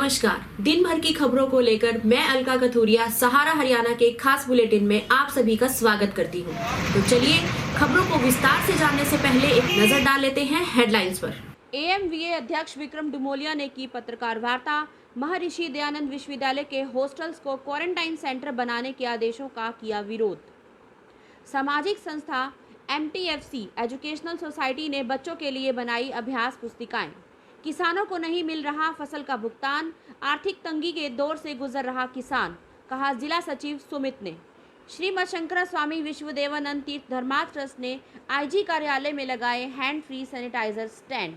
नमस्कार। दिन भर की खबरों को लेकर मैं अलका कथूरिया सहारा हरियाणा के खास बुलेटिन में आप सभी का स्वागत करती हूं। तो चलिए खबरों को विस्तार से जानने से पहले एक नजर डाल लेते हैं हेडलाइंस पर। एएमवीए अध्यक्ष विक्रम डुमोलिया ने की पत्रकार वार्ता। महर्षि दयानंद विश्वविद्यालय के हॉस्टल्स को क्वारंटाइन सेंटर बनाने के आदेशों का किया विरोध। सामाजिक संस्था एमटीएफसी एजुकेशनल सोसाइटी ने बच्चों के लिए बनाई अभ्यास पुस्तिकाएं। किसानों को नहीं मिल रहा फसल का भुगतान, आर्थिक तंगी के दौर से गुजर रहा किसान, कहा जिला सचिव सुमित ने। श्रीमद शंकर स्वामी विश्वदेवानंद तीर्थ धर्मार्थ ट्रस्ट ने आईजी कार्यालय में लगाए hand free sanitiser stand.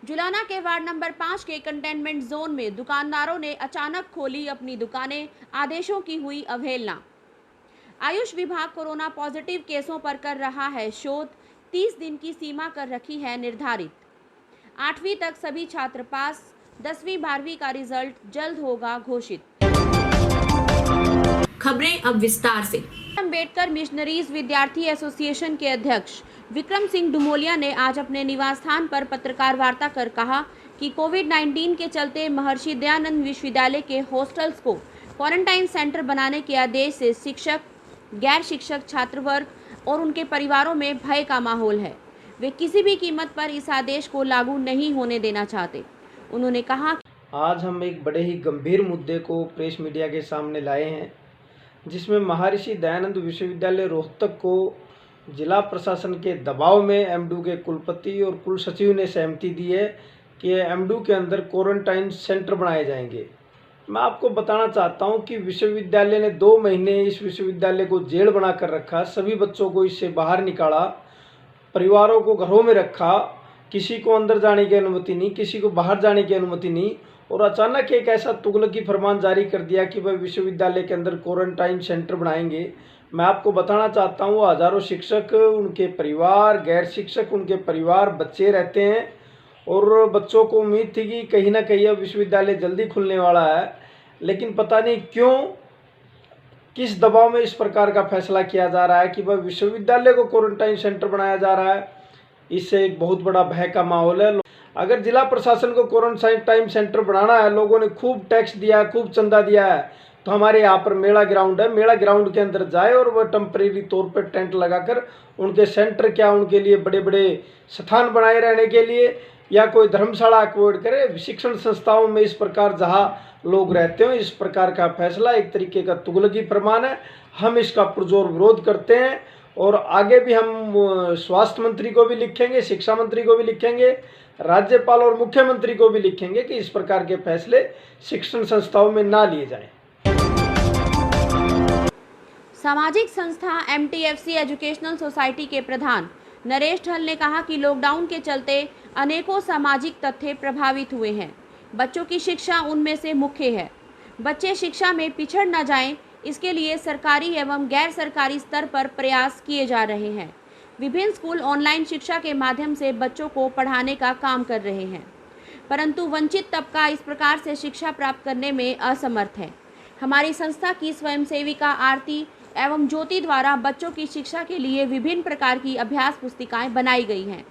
Julana के वार्ड नंबर 5 के कंटेनमेंट जोन में दुकानदारों ने अचानक खोली अपनी दुकानें, आदेशों की हुई अवहेलना। आयुष विभाग कोरोना पॉजिटिव केसों पर कर रहा है शोध, 30 दिन की सीमा कर रखी है निर्धारित। 8वीं तक सभी छात्र पास, 10वीं 12वीं का रिजल्ट जल्द होगा घोषित। खबरें अब विस्तार से। अम्बेडकर मिशनरीज विद्यार्थी एसोसिएशन के अध्यक्ष विक्रम सिंह डुमोलिया ने आज अपने निवास स्थान पर पत्रकार वार्ता कर कहा कि कोविड-19 के चलते महर्षि दयानंद विश्वविद्यालय के हॉस्टल्स को क्वारंटाइन सेंटर बनाने के आदेश से शिक्षक, गैर शिक्षक छात्र वर्ग और उनके परिवारों में भय का माहौल है। वे किसी भी कीमत पर इस आदेश को लागू नहीं होने देना चाहते। उन्होंने कहा, आज हम एक बड़े ही गंभीर मुद्दे को प्रेस मीडिया के सामने लाए हैं, जिसमें महर्षि दयानंद विश्वविद्यालय रोहतक को जिला प्रशासन के दबाव में एमडू के कुलपति और कुल सचिव ने सहमति दी है कि एमडू के अंदर क्वारंटाइन सेंटर बनाए जाएंगे। मैं आपको बताना चाहता हूं कि विश्वविद्यालय ने 2 महीने इस विश्वविद्यालय को जेल बना कर रखा, सभी बच्चों को इससे बाहर निकाला, परिवारों को घरों में रखा, किसी को अंदर जाने की अनुमति नहीं, किसी को बाहर जाने की अनुमति नहीं, और अचानक एक ऐसा तुगलकी फरमान जारी कर दिया कि वह विश्वविद्यालय के अंदर क्वारंटाइन सेंटर बनाएंगे। मैं आपको बताना चाहता हूँ, हजारों शिक्षक, उनके परिवार, गैर शिक्षक, उनके परिवार, बच्चे रहते हैं और बच्चों को उम्मीद थी कि कहीं ना कहीं अब विश्वविद्यालय जल्दी खुलने वाला है, लेकिन पता नहीं क्यों, किस दबाव में इस प्रकार का फैसला किया जा रहा है कि वह विश्वविद्यालय को क्वारंटाइन सेंटर बनाया जा रहा है। इससे एक बहुत बड़ा भय का माहौल है। अगर जिला प्रशासन को क्वारंटाइन सेंटर बनाना है, लोगों ने खूब टैक्स दिया, खूब चंदा दिया है, तो हमारे यहाँ पर मेला ग्राउंड है, मेला ग्राउंड के अंदर जाए और वह टेम्परेरी तौर पर टेंट लगाकर उनके सेंटर क्या, उनके लिए बड़े बड़े स्थान बनाए रहने के लिए, या कोई धर्मशाला अक्वाइड करे। शिक्षण संस्थाओं में इस प्रकार जहाँ लोग रहते हो, इस प्रकार का फैसला एक तरीके का तुगलकी फरमान है। हम इसका पुरजोर विरोध करते हैं और आगे भी हम स्वास्थ्य मंत्री को भी लिखेंगे, शिक्षा मंत्री को भी लिखेंगे, राज्यपाल और मुख्यमंत्री को भी लिखेंगे कि इस प्रकार के फैसले शिक्षण संस्थाओं में ना लिए जाएं। सामाजिक संस्था एमटीएफसी एजुकेशनल सोसाइटी के प्रधान नरेश ढल ने कहा कि लॉकडाउन के चलते अनेकों सामाजिक तथ्य प्रभावित हुए हैं। बच्चों की शिक्षा उनमें से मुख्य है। बच्चे शिक्षा में पिछड़ न जाएं, इसके लिए सरकारी एवं गैर सरकारी स्तर पर प्रयास किए जा रहे हैं। विभिन्न स्कूल ऑनलाइन शिक्षा के माध्यम से बच्चों को पढ़ाने का काम कर रहे हैं, परंतु वंचित तबका इस प्रकार से शिक्षा प्राप्त करने में असमर्थ है। हमारी संस्था की स्वयंसेविका आरती एवं ज्योति द्वारा बच्चों की शिक्षा के लिए विभिन्न प्रकार की अभ्यास पुस्तिकाएं बनाई गई हैं।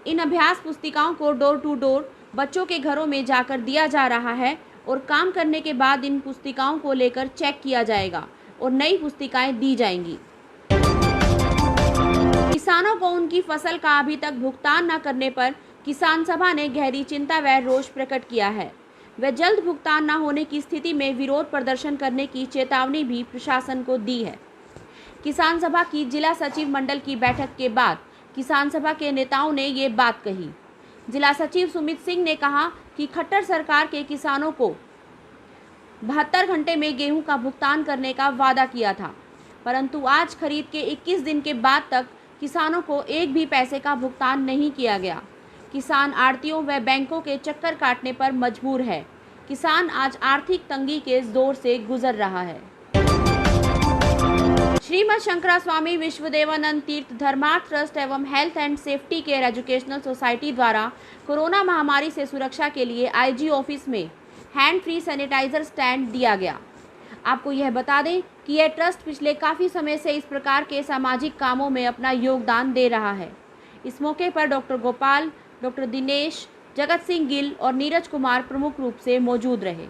इन अभ्यास पुस्तिकाओं को डोर टू डोर बच्चों के घरों में जाकर दिया जा रहा है और काम करने के बाद इन पुस्तिकाओं को लेकर चेक किया जाएगा और नई पुस्तिकाएं दी जाएंगी। किसानों को उनकी फसल का अभी तक भुगतान न करने पर किसान सभा ने गहरी चिंता व रोष प्रकट किया है। वे जल्द भुगतान न होने की स्थिति में विरोध प्रदर्शन करने की चेतावनी भी प्रशासन को दी है। किसान सभा की जिला सचिव मंडल की बैठक के बाद किसान सभा के नेताओं ने ये बात कही। जिला सचिव सुमित सिंह ने कहा कि खट्टर सरकार के किसानों को 72 घंटे में गेहूं का भुगतान करने का वादा किया था, परंतु आज खरीद के 21 दिन के बाद तक किसानों को एक भी पैसे का भुगतान नहीं किया गया। किसान आड़तियों व बैंकों के चक्कर काटने पर मजबूर है। किसान आज आर्थिक तंगी के दौर से गुजर रहा है। श्रीमद शंकर स्वामी विश्वदेवानंद तीर्थ धर्मार्थ ट्रस्ट एवं health and safety care educational society द्वारा कोरोना महामारी से सुरक्षा के लिए आईजी ऑफिस में हैंड फ्री सैनिटाइजर स्टैंड दिया गया। आपको यह बता दें कि यह ट्रस्ट पिछले काफ़ी समय से इस प्रकार के सामाजिक कामों में अपना योगदान दे रहा है। इस मौके पर डॉक्टर गोपाल, डॉक्टर दिनेश, जगत सिंह गिल और नीरज कुमार प्रमुख रूप से मौजूद रहे।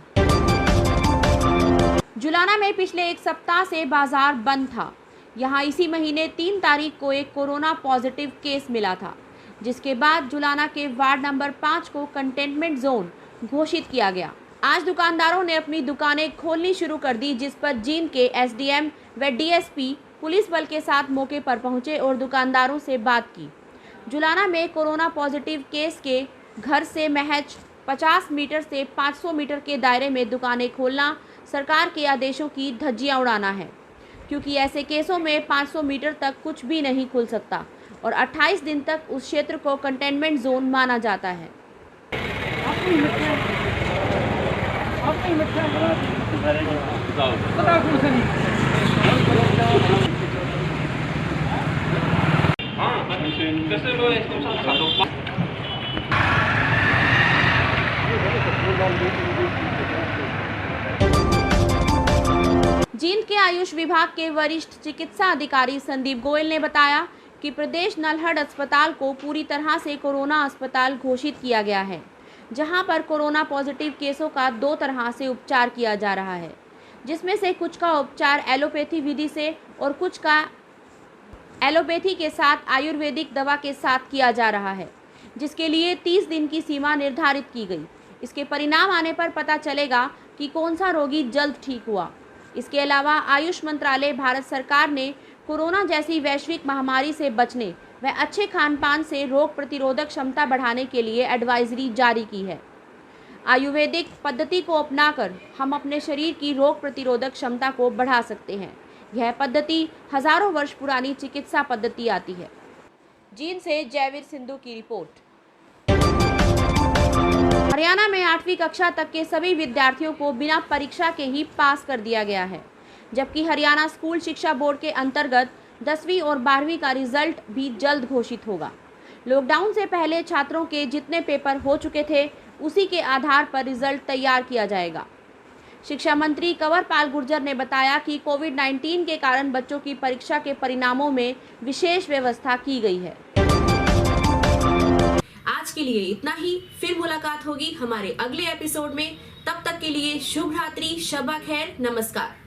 जुलाना में पिछले एक सप्ताह से बाजार बंद था। यहां इसी महीने 3 तारीख को एक कोरोना पॉजिटिव केस मिला था, जिसके बाद जुलाना के वार्ड नंबर 5 को कंटेनमेंट जोन घोषित किया गया। आज दुकानदारों ने अपनी दुकानें खोलनी शुरू कर दी, जिस पर जींद के एसडीएम व डीएसपी पुलिस बल के साथ मौके पर पहुंचे और दुकानदारों से बात की। जुलाना में कोरोना पॉजिटिव केस के घर से महज 50 मीटर से 500 मीटर के दायरे में दुकानें खोलना सरकार के आदेशों की धज्जियां उड़ाना है, क्योंकि ऐसे केसों में 500 मीटर तक कुछ भी नहीं खुल सकता और 28 दिन तक उस क्षेत्र को कंटेनमेंट जोन माना जाता है। जींद के आयुष विभाग के वरिष्ठ चिकित्सा अधिकारी संदीप गोयल ने बताया कि प्रदेश नल्हड़ अस्पताल को पूरी तरह से कोरोना अस्पताल घोषित किया गया है, जहां पर कोरोना पॉजिटिव केसों का 2 तरह से उपचार किया जा रहा है, जिसमें से कुछ का उपचार एलोपैथी विधि से और कुछ का एलोपैथी के साथ आयुर्वेदिक दवा के साथ किया जा रहा है, जिसके लिए 30 दिन की सीमा निर्धारित की गई। इसके परिणाम आने पर पता चलेगा कि कौन सा रोगी जल्द ठीक हुआ। इसके अलावा आयुष मंत्रालय भारत सरकार ने कोरोना जैसी वैश्विक महामारी से बचने व अच्छे खान पान से रोग प्रतिरोधक क्षमता बढ़ाने के लिए एडवाइजरी जारी की है। आयुर्वेदिक पद्धति को अपनाकर हम अपने शरीर की रोग प्रतिरोधक क्षमता को बढ़ा सकते हैं। यह पद्धति हजारों वर्ष पुरानी चिकित्सा पद्धति आती है। जींद से जयवीर सिंधु की रिपोर्ट। हरियाणा में 8वीं कक्षा तक के सभी विद्यार्थियों को बिना परीक्षा के ही पास कर दिया गया है, जबकि हरियाणा स्कूल शिक्षा बोर्ड के अंतर्गत 10वीं और 12वीं का रिजल्ट भी जल्द घोषित होगा। लॉकडाउन से पहले छात्रों के जितने पेपर हो चुके थे, उसी के आधार पर रिजल्ट तैयार किया जाएगा। शिक्षा मंत्री कंवरपाल गुर्जर ने बताया कि कोविड-19 के कारण बच्चों की परीक्षा के परिणामों में विशेष व्यवस्था की गई है। आज के लिए इतना ही। फिर मुलाकात होगी हमारे अगले एपिसोड में। तब तक के लिए शुभ रात्रि, शब खैर, नमस्कार।